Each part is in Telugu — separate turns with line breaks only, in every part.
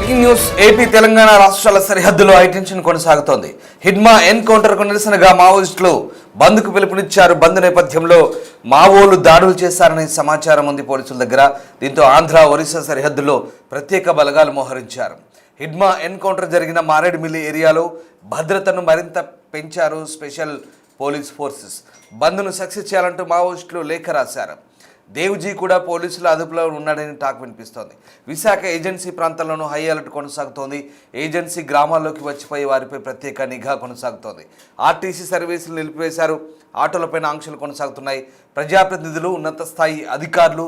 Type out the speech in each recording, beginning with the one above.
బ్రేకింగ్ న్యూస్ ఏపీ తెలంగాణ రాష్ట్రాల సరిహద్దులో హైటెన్షన్ కొనసాగుతోంది. హిడ్మా ఎన్కౌంటర్కు నిరసనగా మావోయిస్టులు బంద్కు పిలుపునిచ్చారు. బంద్ నేపథ్యంలో మావోలు దాడులు చేశారనే సమాచారం ఉంది పోలీసుల దగ్గర. దీంతో ఆంధ్ర ఒరిస్సా సరిహద్దులో ప్రత్యేక బలగాలు మోహరించారు. హిడ్మా ఎన్కౌంటర్ జరిగిన మారేడుమిల్లి ఏరియాలో భద్రతను మరింత పెంచారు స్పెషల్ పోలీస్ ఫోర్సెస్. బంద్ను సక్సెస్ చేయాలంటూ మావోయిస్టులు లేఖ రాశారు. దేవ్జీ కూడా పోలీసుల అదుపులో ఉన్నాడని టాక్ వినిపిస్తోంది. విశాఖ ఏజెన్సీ ప్రాంతాల్లోనూ హై అలర్ట్ కొనసాగుతోంది. ఏజెన్సీ గ్రామాల్లోకి వచ్చిపోయి వారిపై ప్రత్యేక నిఘా కొనసాగుతోంది. ఆర్టీసీ సర్వీసులు నిలిపివేశారు. ఆటోలపైన ఆంక్షలు కొనసాగుతున్నాయి. ప్రజాప్రతినిధులు, ఉన్నత స్థాయి అధికారులు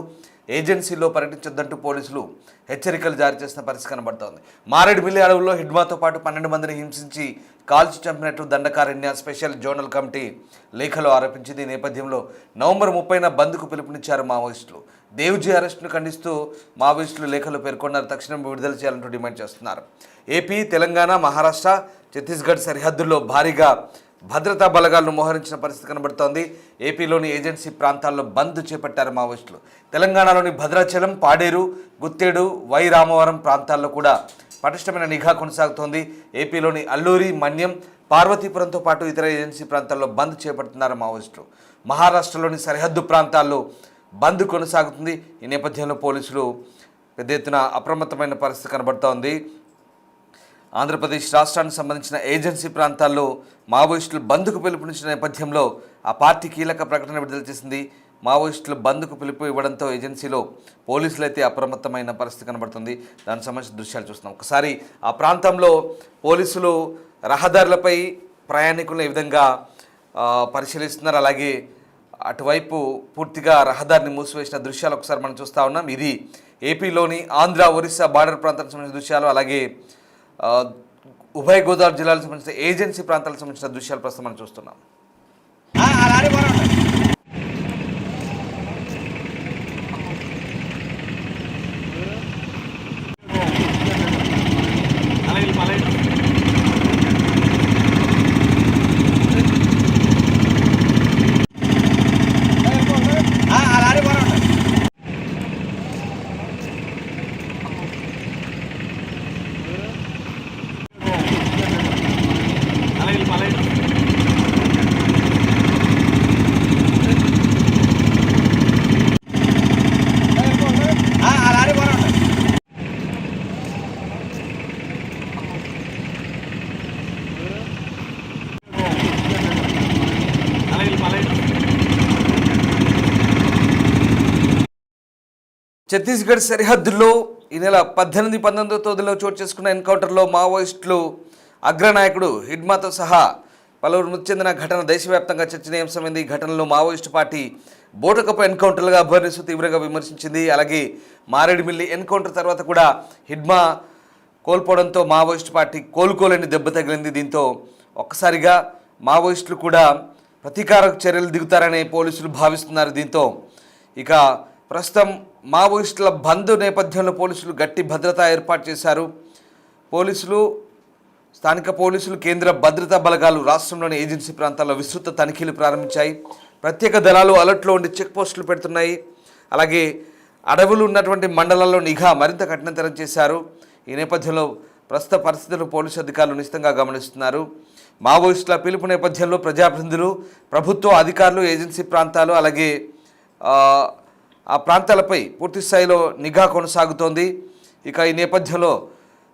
ఏజెన్సీలో పర్యటించొద్దంటూ పోలీసులు హెచ్చరికలు జారీ చేసిన పరిస్థితి కనబడుతోంది. మారేడుమిల్లి అడవుల్లో హిడ్మాతో పాటు 12 మందిని హింసించి కాల్చి చంపినట్టు దండకారణ్య స్పెషల్ జోనల్ కమిటీ లేఖలో ఆరోపించింది. ఈ నేపథ్యంలో నవంబర్ 30న బంద్కు పిలుపునిచ్చారు మావోయిస్టులు. దేవ్జీ అరెస్టును ఖండిస్తూ మావోయిస్టులు లేఖలో పేర్కొన్నారు. తక్షణం విడుదల చేయాలంటూ డిమాండ్ చేస్తున్నారు. ఏపీ, తెలంగాణ, మహారాష్ట్ర, ఛత్తీస్గఢ్ సరిహద్దుల్లో భారీగా భద్రతా బలగాలను మోహరించిన పరిస్థితి కనబడుతోంది. ఏపీలోని ఏజెన్సీ ప్రాంతాల్లో బంద్ చేపట్టారు మావోయిస్టులు. తెలంగాణలోని భద్రాచలం, పాడేరు, గుత్తేడు, వై రామవరం ప్రాంతాల్లో కూడా పటిష్టమైన నిఘా కొనసాగుతోంది. ఏపీలోని అల్లూరి, మన్యం, పార్వతీపురంతో పాటు ఇతర ఏజెన్సీ ప్రాంతాల్లో బంద్ చేపడుతున్నారు మావోయిస్టులు. మహారాష్ట్రలోని సరిహద్దు ప్రాంతాల్లో బంద్ కొనసాగుతుంది. ఈ నేపథ్యంలో పోలీసులు పెద్ద ఎత్తున అప్రమత్తమైన పరిస్థితి కనబడుతోంది. ఆంధ్రప్రదేశ్ రాష్ట్రానికి సంబంధించిన ఏజెన్సీ ప్రాంతాల్లో మావోయిస్టులు బంద్కు పిలుపునిచ్చిన నేపథ్యంలో ఆ పార్టీ కీలక ప్రకటన విడుదల చేసింది. మావోయిస్టులు బంద్కు పిలుపు ఇవ్వడంతో ఏజెన్సీలో పోలీసులు అయితే అప్రమత్తమైన పరిస్థితి కనబడుతుంది. దానికి సంబంధించిన దృశ్యాలు చూస్తున్నాం. ఒకసారి ఆ ప్రాంతంలో పోలీసులు రహదారులపై ప్రయాణికులను ఈ విధంగా పరిశీలిస్తున్నారు. అలాగే అటువైపు పూర్తిగా రహదారిని మూసివేసిన దృశ్యాలు ఒకసారి మనం చూస్తూ ఉన్నాం. ఇది ఏపీలోని ఆంధ్ర ఒరిస్సా బార్డర్ ప్రాంతానికి సంబంధించిన దృశ్యాలు. అలాగే ఉభయ గోదావరి జిల్లాలకు సంబంధించిన ఏజెన్సీ ప్రాంతాలకు సంబంధించిన దృశ్యాలు ప్రస్తుతం మనం చూస్తున్నాం. ఛత్తీస్గఢ్ సరిహద్దుల్లో ఈ నెల 18-19 తేదీలో చోటు చేసుకున్న ఎన్కౌంటర్లో మావోయిస్టులు అగ్రనాయకుడు హిడ్మాతో సహా పలువురు మృతి చెందిన ఘటన దేశవ్యాప్తంగా చర్చనీయాంశమైంది. ఈ ఘటనలో మావోయిస్టు పార్టీ బోటకపు ఎన్కౌంటర్లుగా అభివర్ణిస్తూ తీవ్రంగా విమర్శించింది. అలాగే మారేడుమిల్లి ఎన్కౌంటర్ తర్వాత కూడా హిడ్మా కోల్పోవడంతో మావోయిస్టు పార్టీ కోలుకోలేని దెబ్బ తగిలింది. దీంతో ఒక్కసారిగా మావోయిస్టులు కూడా ప్రతీకార చర్యలు దిగుతారని పోలీసులు భావిస్తున్నారు. దీంతో ఇక ప్రస్తుతం మావోయిస్టుల బంద్ నేపథ్యంలో పోలీసులు గట్టి భద్రత ఏర్పాటు చేశారు. స్థానిక పోలీసులు, కేంద్ర భద్రతా బలగాలు రాష్ట్రంలోని ఏజెన్సీ ప్రాంతాల్లో విస్తృత తనిఖీలు ప్రారంభించాయి. ప్రత్యేక దళాలు అలర్ట్లో ఉండి చెక్ పోస్టులు పెడుతున్నాయి. అలాగే అడవులు ఉన్నటువంటి మండలాల్లో నిఘా మరింత కఠినతరం చేశారు. ఈ నేపథ్యంలో ప్రస్తుత పరిస్థితులు పోలీసు అధికారులు నిశితంగా గమనిస్తున్నారు. మావోయిస్టుల పిలుపు నేపథ్యంలో ప్రజాప్రతినిధులు, ప్రభుత్వ అధికారులు, ఏజెన్సీ ప్రాంతాలు అలాగే ఆ ప్రాంతాలపై పూర్తి స్థాయిలో నిఘా కొనసాగుతోంది. ఇక ఈ నేపథ్యంలో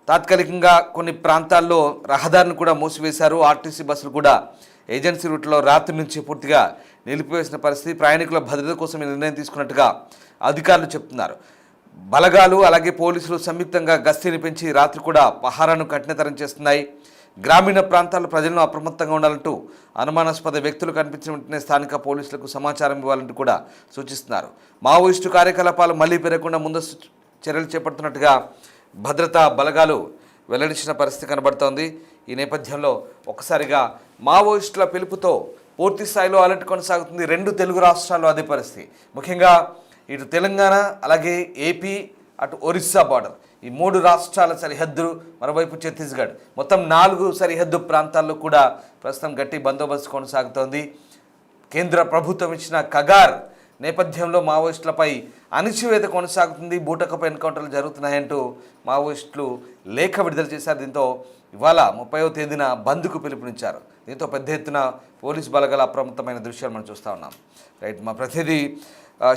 తాత్కాలికంగా కొన్ని ప్రాంతాల్లో రహదారిని కూడా మూసివేశారు. ఆర్టీసీ బస్సులు కూడా ఏజెన్సీ రూట్లో రాత్రి నుంచి పూర్తిగా నిలిపివేసిన పరిస్థితి. ప్రయాణికుల భద్రత కోసం ఈ నిర్ణయం తీసుకున్నట్టుగా అధికారులు చెప్తున్నారు. బలగాలు అలాగే పోలీసులు సంయుక్తంగా గస్తీని పెంచి రాత్రి కూడా పహారాను కఠినతరం చేస్తున్నాయి. గ్రామీణ ప్రాంతాల్లో ప్రజలను అప్రమత్తంగా ఉండాలంటూ అనుమానాస్పద వ్యక్తులు కనిపించిన వెంటనే స్థానిక పోలీసులకు సమాచారం ఇవ్వాలంటూ కూడా సూచిస్తున్నారు. మావోయిస్టు కార్యకలాపాలు మళ్లీ పెరగకుండా ముందస్తు చర్యలు చేపడుతున్నట్టుగా భద్రతా బలగాలు వెల్లడించిన పరిస్థితి కనబడుతోంది. ఈ నేపథ్యంలో ఒక్కసారిగా మావోయిస్టుల పిలుపుతో పూర్తి స్థాయిలో అలర్ట్ కొనసాగుతుంది. 2 తెలుగు రాష్ట్రాల్లో అదే పరిస్థితి. ముఖ్యంగా ఇటు తెలంగాణ అలాగే ఏపీ, అటు ఒరిస్సా బార్డర్, ఈ 3 రాష్ట్రాల సరిహద్దులు, మరోవైపు ఛత్తీస్గఢ్, మొత్తం 4 సరిహద్దు ప్రాంతాల్లో కూడా ప్రస్తుతం గట్టి బందోబస్తు కొనసాగుతోంది. కేంద్ర ప్రభుత్వం ఇచ్చిన కగార్ నేపథ్యంలో మావోయిస్టులపై అణిచివేత కొనసాగుతుంది, బూటకపు ఎన్కౌంటర్లు జరుగుతున్నాయంటూ మావోయిస్టులు లేఖ విడుదల చేశారు. దీంతో ఇవాళ 30వ తేదీన బంద్కు పిలుపునిచ్చారు. దీంతో పెద్ద ఎత్తున పోలీసు బలగాల అప్రమత్తమైన దృశ్యాలు మనం చూస్తూ ఉన్నాం. రైట్, మా ప్రతినిధి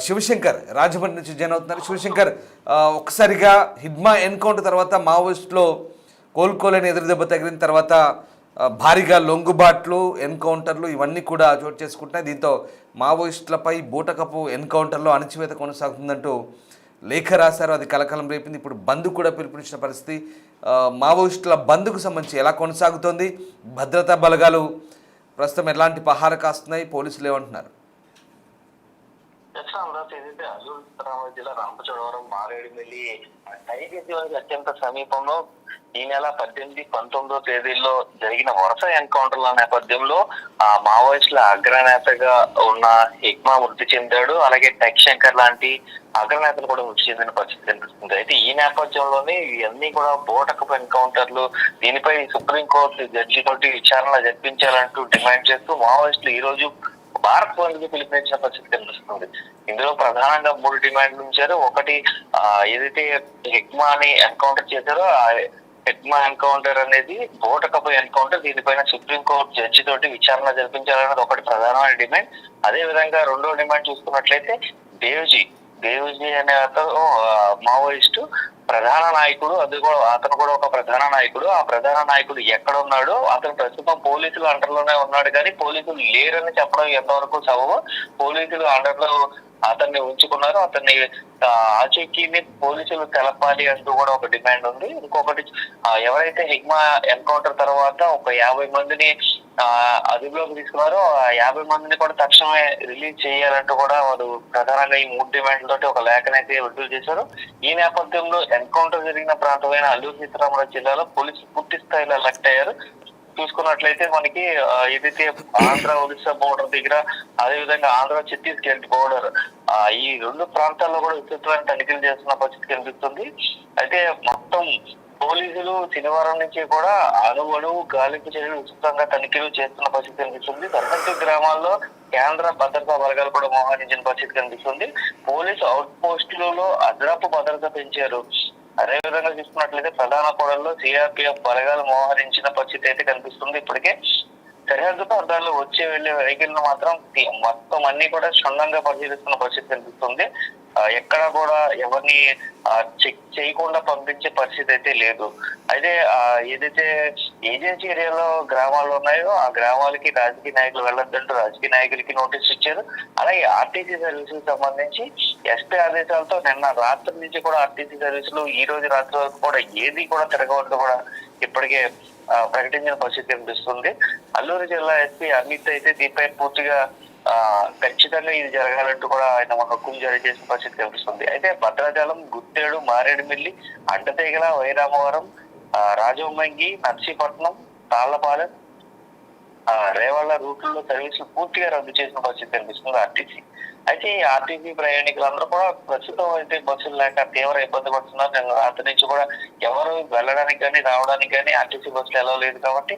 శివశంకర్ రాజమండ్రి నుంచి జాయిన్ అవుతున్నారు. శివశంకర్, ఒక్కసారిగా హిడ్మా ఎన్కౌంటర్ తర్వాత మావోయిస్టులో కోలుకోలేని ఎదురుదెబ్బ తగిలిన తర్వాత భారీగా లొంగుబాట్లు, ఎన్కౌంటర్లు ఇవన్నీ కూడా చోటు చేసుకుంటున్నాయి. దీంతో మావోయిస్టులపై బూటకపు ఎన్కౌంటర్లో అణచివేత కొనసాగుతుందంటూ లేఖ రాశారు. అది కలకలం రేపింది. ఇప్పుడు బంద్ కూడా పిలుపునిచ్చిన పరిస్థితి. మావోయిస్టుల బంద్కు సంబంధించి ఎలా కొనసాగుతోంది? భద్రతా బలగాలు ప్రస్తుతం ఎలాంటి పహార కాస్తున్నాయి? పోలీసులు ఏమంటున్నారు?
ఏదైతే అల్లూరు సీతారామరాజు జిల్లా రంపచోడవరం మారేడుమిల్లి టైగర్ అత్యంత సమీపంలో ఈ నెల 18, 19 తేదీల్లో జరిగిన వరుస ఎన్కౌంటర్ల నేపథ్యంలో ఆ మావోయిస్టుల అగ్రనేతగా ఉన్న హిగ్మా మృతి చెందాడు. అలాగే టెక్ శంకర్ లాంటి అగ్రనేతలు కూడా మృతి చెందిన పరిస్థితి కనిపిస్తుంది. అయితే ఈ నేపథ్యంలోనే ఇవన్నీ కూడా బూటకపు ఎన్కౌంటర్లు, దీనిపై సుప్రీంకోర్టు జడ్జి తోటి విచారణ జరిపించాలంటూ డిమాండ్ చేస్తూ మావోయిస్టులు ఈ రోజు భారత్ బంద్ కి పిలుపునిచ్చిన పరిస్థితి కనిపిస్తుంది. ఇందులో ప్రధానంగా 3 డిమాండ్లు ఉంచారు. ఒకటి, ఏదైతే హిగ్మాని ఎన్కౌంటర్ చేశారో ఆ హిగ్మా ఎన్కౌంటర్ అనేది బూటకపు ఎన్కౌంటర్, దీనిపైన సుప్రీంకోర్టు జడ్జి తోటి విచారణ జరిపించాలన్నది ఒకటి ప్రధానమైన డిమాండ్. అదే విధంగా రెండో డిమాండ్ చూసుకున్నట్లయితే దేవ్జీ అనే అతను మావోయిస్టు ప్రధాన నాయకుడు, అతను కూడా ఒక ప్రధాన నాయకుడు. ఆ ప్రధాన నాయకుడు ఎక్కడ ఉన్నాడో అతను ప్రస్తుతం పోలీసులు అండర్లోనే ఉన్నాడు, కానీ పోలీసులు లేరని చెప్పడం ఎంతవరకు సబబు. పోలీసులు అండర్లో అతన్ని ఉంచుకున్నారు. అతన్ని ఆచూకీని పోలీసులు తెలపాలి అంటూ కూడా ఒక డిమాండ్ ఉంది. ఇంకొకటి, ఎవరైతే హిగ్మా ఎన్కౌంటర్ తర్వాత ఒక 50 మందిని అదుపులోకి తీసుకున్నారో ఆ 50 మందిని కూడా తక్షణమే రిలీజ్ చేయాలంటూ కూడా వారు ప్రధానంగా ఈ 3 డిమాండ్లతోటి ఒక లేఖనైతే విడుదల చేశారు. ఈ నేపథ్యంలో ఎన్కౌంటర్ జరిగిన ప్రాంతమైన అల్లూరు సీతారామరాజు జిల్లాలో పోలీసులు పూర్తి స్థాయిలో అలర్ట్ అయ్యారు. చూసుకున్నట్లయితే మనకి ఏదైతే ఆంధ్ర ఒడిశా బోర్డర్ దగ్గర, అదే విధంగా ఆంధ్ర ఛత్తీస్గఢ్ బోర్డర్, ఈ 2 ప్రాంతాల్లో కూడా విస్తృతమైన తనిఖీలు చేస్తున్న పరిస్థితి కనిపిస్తుంది. అయితే మొత్తం పోలీసులు శనివారం నుంచి కూడా అణువణువు గాలింపు చర్యలు విస్తృతంగా తనిఖీలు చేస్తున్న పరిస్థితి కనిపిస్తుంది. సరిహద్దు గ్రామాల్లో కేంద్ర భద్రతా బలగాలు కూడా మోహరించిన పరిస్థితి కనిపిస్తుంది. పోలీసు అవుట్ పోస్టులలో అదనపు భద్రత పెంచారు. అదేవిధంగా చూసుకున్నట్లయితే ప్రధాన కూడల్లో సిఆర్పిఎఫ్ బలగాలు మోహరించిన పరిస్థితి అయితే కనిపిస్తుంది. ఇప్పటికే సరిహద్దు ప్రాంతాల్లో వచ్చే వెళ్లే వెహికల్ మాత్రం మొత్తం అన్ని కూడా క్షుణ్ణంగా పరిశీలిస్తున్న పరిస్థితి కనిపిస్తుంది. ఎక్కడ కూడా ఎవరిని చెక్ చేయకుండా పంపించే పరిస్థితి అయితే లేదు. అయితే ఏదైతే ఏజెన్సీ ఏరియాలో గ్రామాలు ఉన్నాయో ఆ గ్రామాలకి రాజకీయ నాయకులు వెళ్ళొద్దంటూ రాజకీయ నాయకులకి నోటీస్ ఇచ్చారు. అలాగే ఆర్టీసీ సర్వీసులకు సంబంధించి ఎస్పీ ఆదేశాలతో నిన్న రాత్రి నుంచి కూడా ఆర్టీసీ సర్వీసులు ఈ రోజు రాత్రి వరకు కూడా ఏది కూడా తిరగవద్దు కూడా ఇప్పటికే ప్రకటించిన పరిస్థితి కనిపిస్తుంది. అల్లూరు జిల్లా ఎస్పీ అమిత్ అయితే దీనిపై పూర్తిగా ఖచ్చితంగా ఇది జరగాలంటూ కూడా ఆయన హక్కుం జారీ చేసిన పరిస్థితి కనిపిస్తుంది. అయితే భద్రాచలం, గుత్తేడు, మారేడుమిల్లి, అడ్డతీగల, వైరామవరం, రాజమంగి, నర్సీపట్నం, తాళ్లపాలెం, రేవాళ్ల రూట్లలో సర్వీసులు పూర్తిగా రద్దు చేసిన పరిస్థితి కనిపిస్తుంది ఆర్టీసీ. అయితే ఈ ఆర్టీసీ ప్రయాణికులందరూ కూడా ప్రస్తుతం అయితే బస్సులు లేక తీవ్ర ఇబ్బంది పడుతున్నారు. నేను రాత్రి నుంచి కూడా ఎవరు వెళ్ళడానికి కానీ రావడానికి కానీ ఆర్టీసీ బస్సులు ఎలా లేదు కాబట్టి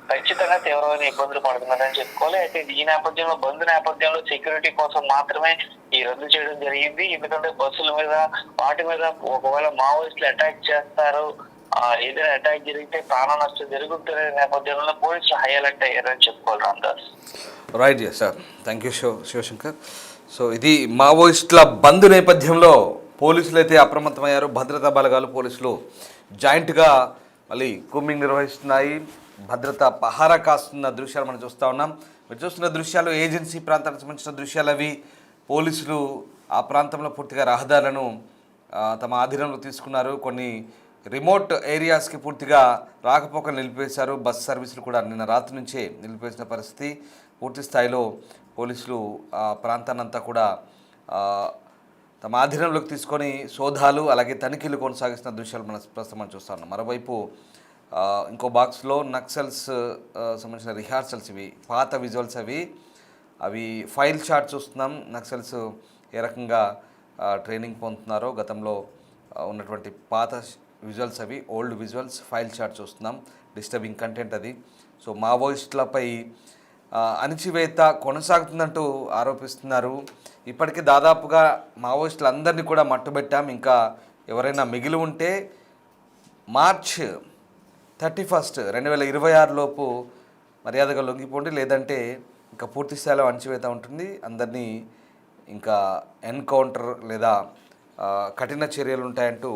ఖచ్చితంగా తీవ్రమైన ఇబ్బందులు పడుతున్నారని చెప్పుకోవాలి. అయితే ఈ నేపథ్యంలో బంద్ నేపథ్యంలో సెక్యూరిటీ కోసం మాత్రమే ఈ రద్దు చేయడం జరిగింది. ఎందుకంటే బస్సుల మీద వాటి మీద ఒకవేళ మావోయిస్టులు అటాక్ చేస్తారు, ఏదైనా అటాక్ జరిగితే ప్రాణ నష్టం జరుగుతున్న నేపథ్యంలో పోలీసులు హై అలర్ట్ అయ్యారని చెప్పుకోవాలి. Ramdas.
Right sir, thank you Shivashankar. So ఇది మావోయిస్టుల బంద్ నేపథ్యంలో పోలీసులు అయితే అప్రమత్తమయ్యారు. భద్రతా బలగాలు, పోలీసులు జాయింట్గా మళ్ళీ కూంబింగ్ నిర్వహిస్తున్నాయి. భద్రత పహారా కాస్తున్న దృశ్యాలు మనం చూస్తూ ఉన్నాం. మీరు చూస్తున్న దృశ్యాలు ఏజెన్సీ ప్రాంతానికి సంబంధించిన దృశ్యాలు అవి. పోలీసులు ఆ ప్రాంతంలో పూర్తిగా రహదారులను తమ ఆధీనంలో తీసుకున్నారు. కొన్ని రిమోట్ ఏరియాస్కి పూర్తిగా రాకపోకలు నిలిపేశారు. బస్ సర్వీసులు కూడా నిన్న రాత్రి నుంచే నిలిపేసిన పరిస్థితి. పూర్తి స్థాయిలో పోలీసులు ఆ ప్రాంతాన్నంతా కూడా తమ ఆధీనంలోకి తీసుకొని సోదాలు అలాగే తనిఖీలు కొనసాగిస్తున్న దృశ్యాలు ప్రస్తుతం చూస్తూ ఉన్నాం. మరోవైపు ఇంకో బాక్స్లో నక్సల్స్ సంబంధించిన రిహార్సల్స్, ఇవి పాత విజువల్స్, అవి ఫైల్ చార్ట్ చూస్తున్నాం. నక్సల్స్ ఏ రకంగా ట్రైనింగ్ పొందుతున్నారో గతంలో ఉన్నటువంటి పాత visuals, old visuals, file chart చూస్తున్నాం. డిస్టర్బింగ్ కంటెంట్ అది. సో మావోయిస్టులపై అణిచివేత కొనసాగుతుందంటూ ఆరోపిస్తున్నారు. ఇప్పటికీ దాదాపుగా మావోయిస్టులందరినీ కూడా మట్టుబెట్టాం, ఇంకా ఎవరైనా మిగిలి ఉంటే మార్చ్ 31, 2026 లోపు మర్యాదగా లొంగిపోండి, లేదంటే ఇంకా పూర్తి స్థాయిలో అణచివేత ఉంటుంది, అందరినీ ఇంకా ఎన్కౌంటర్ లేదా కఠిన చర్యలు ఉంటాయంటూ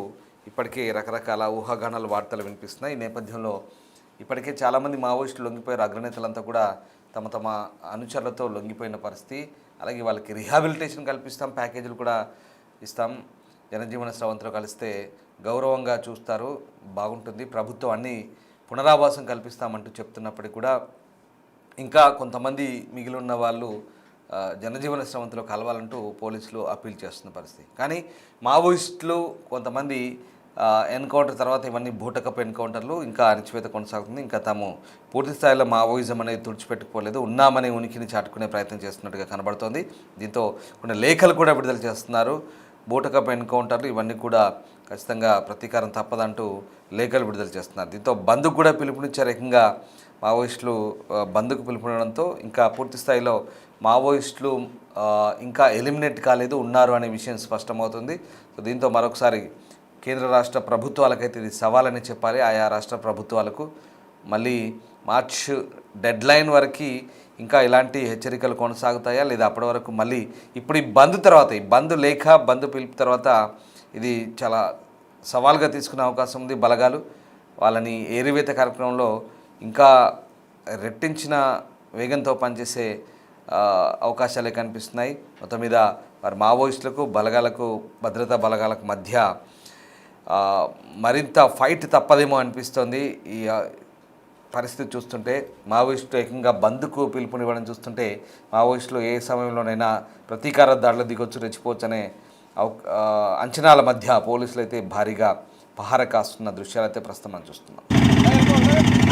ఇప్పటికే రకరకాల ఊహాగానాలు వార్తలు వినిపిస్తున్నాయి. ఈ నేపథ్యంలో ఇప్పటికే చాలామంది మావోయిస్టులు లొంగిపోయారు. అగ్రనేతలంతా కూడా తమ తమ అనుచరులతో లొంగిపోయిన పరిస్థితి. అలాగే వాళ్ళకి రిహాబిలిటేషన్ కల్పిస్తాం, ప్యాకేజీలు కూడా ఇస్తాం, జనజీవన స్రవంతిలో కలిస్తే గౌరవంగా చూస్తారు, బాగుంటుంది, ప్రభుత్వం అన్ని పునరావాసం కల్పిస్తామంటూ చెప్తున్నప్పటికీ కూడా ఇంకా కొంతమంది మిగిలి ఉన్న వాళ్ళు జనజీవన స్రవంతిలో కలవాలంటూ పోలీసులు అప్పీల్ చేస్తున్న పరిస్థితి. కానీ మావోయిస్టులు కొంతమంది ఎన్కౌంటర్ తర్వాత ఇవన్నీ బూటకపు ఎన్కౌంటర్లు, ఇంకా అణచివేత కొనసాగుతుంది, ఇంకా తాము పూర్తి స్థాయిలో మావోయిజం అనేది తుడిచిపెట్టుకోలేదు, ఉన్నామనే ఉనికిని చాటుకునే ప్రయత్నం చేస్తున్నట్టుగా కనబడుతోంది. దీంతో కొన్ని లేఖలు కూడా విడుదల చేస్తున్నారు. బూటకపు ఎన్కౌంటర్లు ఇవన్నీ కూడా ఖచ్చితంగా ప్రతీకారం తప్పదంటూ లేఖలు విడుదల చేస్తున్నారు. దీంతో బంద్కు కూడా పిలుపునిచ్చారు. ఏకంగా మావోయిస్టులు బంద్కు పిలుపునివ్వడంతో ఇంకా పూర్తి స్థాయిలో మావోయిస్టులు ఇంకా ఎలిమినేట్ కాలేదు, ఉన్నారు అనే విషయం స్పష్టమవుతుంది. సో దీంతో మరొకసారి కేంద్ర రాష్ట్ర ప్రభుత్వాలకైతే ఇది సవాలని చెప్పాలి. ఆయా రాష్ట్ర ప్రభుత్వాలకు మళ్ళీ మార్చ్ డెడ్లైన్ వరకు ఇంకా ఇలాంటి హెచ్చరికలు కొనసాగుతాయా లేదా అప్పటి వరకు మళ్ళీ ఇప్పుడు ఈ బంద్ తర్వాత, ఈ బంద్ లేఖ బంద్ పిలుపు తర్వాత ఇది చాలా సవాల్గా తీసుకునే అవకాశం ఉంది. బలగాలు వాళ్ళని ఏరివేత కార్యక్రమంలో ఇంకా రెట్టించిన వేగంతో పనిచేసే అవకాశాలే కనిపిస్తున్నాయి. మొత్తం మీద వారి మావోయిస్టులకు బలగాలకు భద్రతా బలగాలకు మధ్య మరింత ఫైట్ తప్పదేమో అనిపిస్తోంది. ఈ పరిస్థితి చూస్తుంటే మావోయిస్టులు ఏకంగా బంద్కు పిలుపునివ్వడం చూస్తుంటే మావోయిస్టులు ఏ సమయంలోనైనా ప్రతీకార దాడులు దిగొచ్చు, రెచ్చిపోవచ్చు అనే అంచనాల మధ్య పోలీసులు అయితే భారీగా పహార కాస్తున్న దృశ్యాలు అయితే ప్రస్తుతం మనం చూస్తున్నాం.